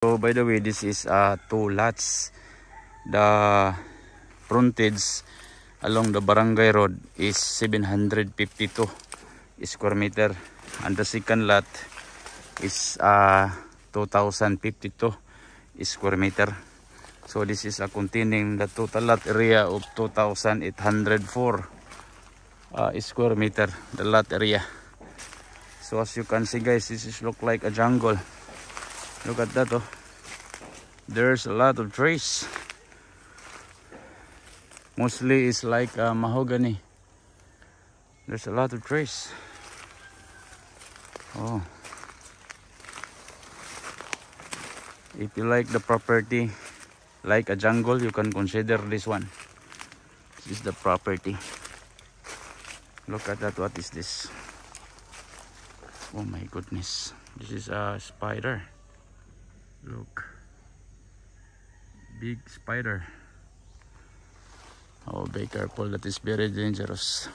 So by the way, this is two lots. The frontage along the barangay road is 752 square meter, and the second lot is 2052 square meter. So this is containing the total lot area of 2804 square meter, the lot area. So as you can see guys, this is look like a jungle. Look at that, oh. There's a lot of trees. Mostly it's like mahogany. There's a lot of trees. Oh. If you like the property like a jungle, you can consider this one. This is the property. Look at that. What is this? Oh my goodness. This is a spider. Look. Big spider. Oh, be careful. That is very dangerous.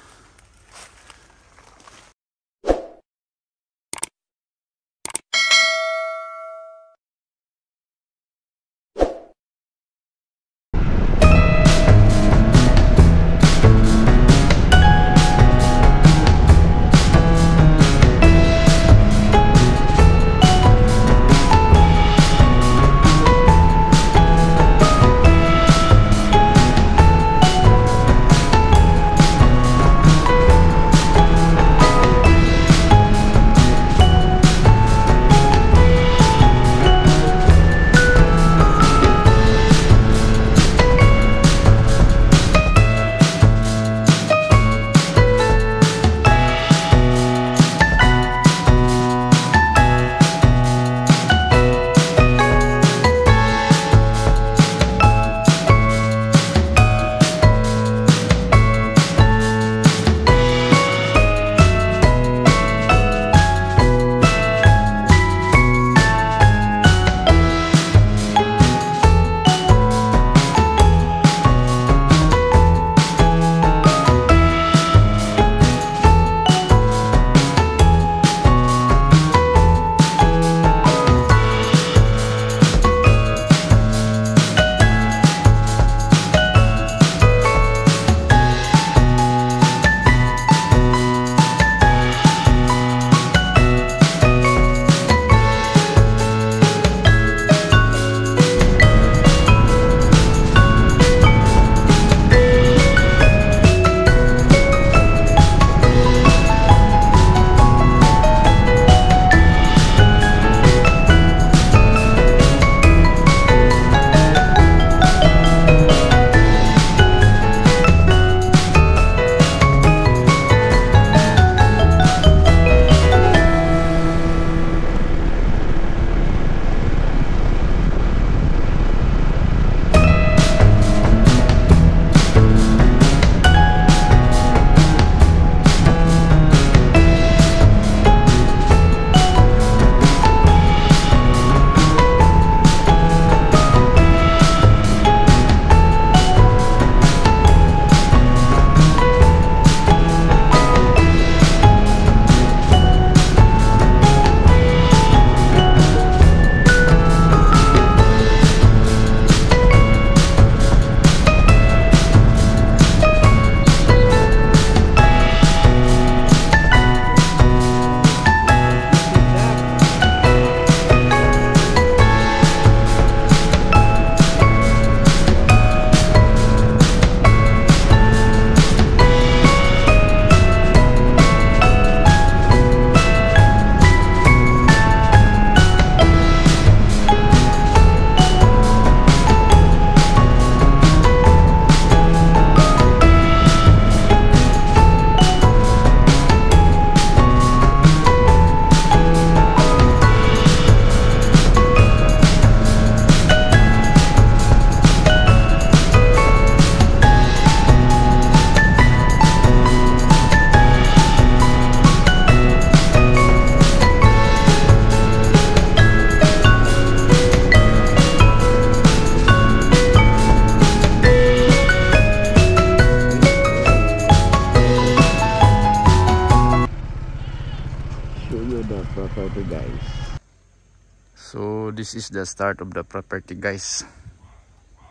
this is the start of the property, guys.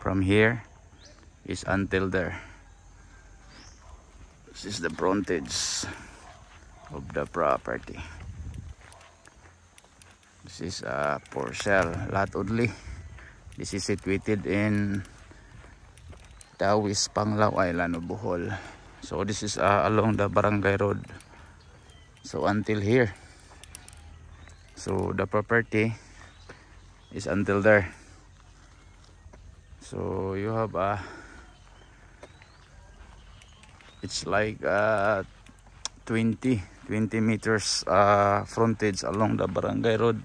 From here is until there. This is the frontage of the property. This is for sale, lot only. This is situated in Taoist, Panglao Island of Bohol. So this is along the barangay road. So until here. So the property is until there. So you have it's like 20 meters frontage along the barangay road.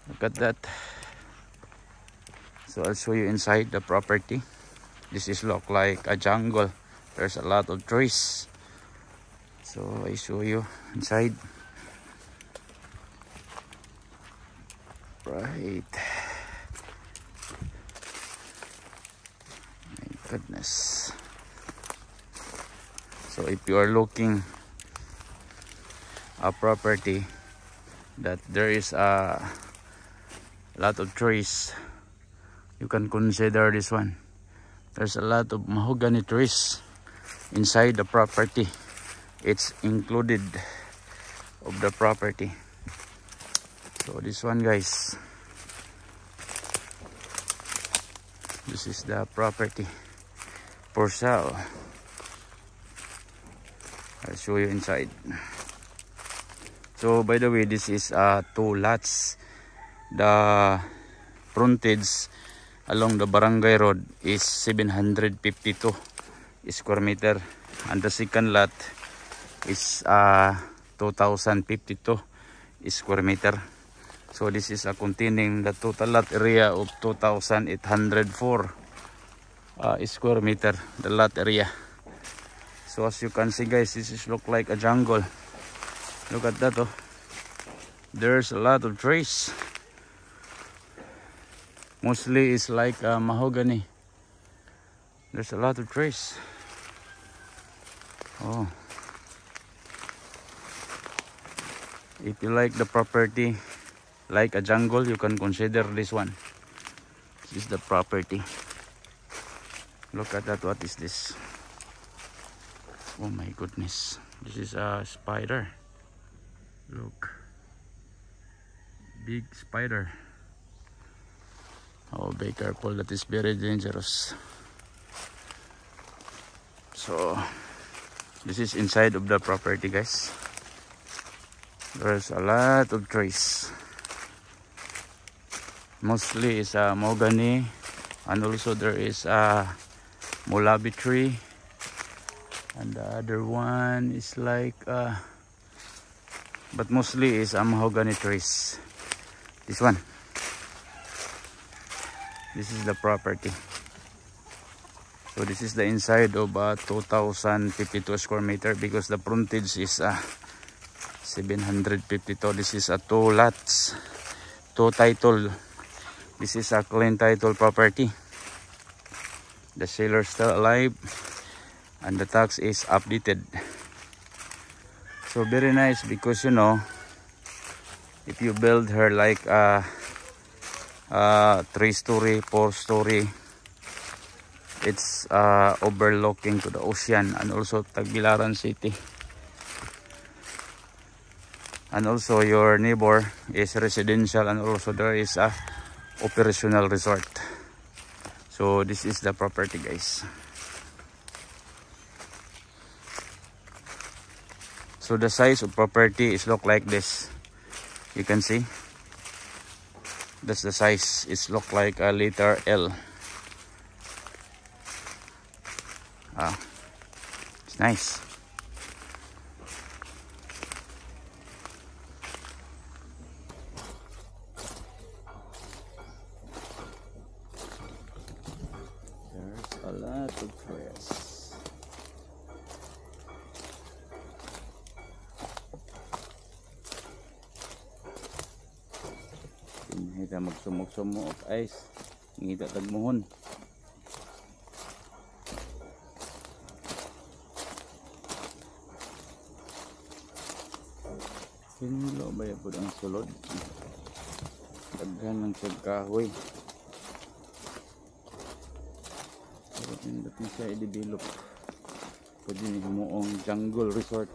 Look at that. So I'll show you inside the property. This is look like a jungle. There's a lot of trees. So I show you inside. Right. My goodness. So if you are looking a property that there is a lot of trees, you can consider this one. There's a lot of mahogany trees inside the property. It's included of the property. So this one, guys, this is the property for sale. I'll show you inside. So by the way, this is 2 lots. The frontage along the barangay road is 752 square meter, and the second lot is 2052 square meter. So this is containing the total lot area of 2804 square meter, the lot area. So as you can see, guys, this is look like a jungle. Look at that, oh. There's a lot of trees. Mostly it's like mahogany. There's a lot of trees. Oh. If you like the property like a jungle, you can consider this one. This is the property. Look at that. What is this? Oh my goodness. This is a spider. Look. Big spider. Oh, be careful. That is very dangerous. So this is inside of the property, guys. There's a lot of trees. Mostly is mahogany, and also there is a mulabi tree, and the other one is like but mostly is mahogany trees. This one, this is the property. So this is the inside of 2052 square meter, because the frontage is 752. This is 2 lots, 2 title. This is a clean title property. The seller still alive, and the tax is updated. So very nice, because you know, if you build her like 3-story, 4-story, it's overlooking to the ocean, and also Tagbilaran City. And also your neighbor is residential, and also there is a operational resort. So this is the property, guys. So the size of property is look like this. You can see that's the size. It's look like a letter L. It's nice. A lot of trees. Kita magsumok-sumok of ice. Ngita tagmuhon. Sinilo ba yapod ang sulod? Daghan lang siya kahoy. Pero pindot na siya i-develop. Pwede ni humuong jungle resort.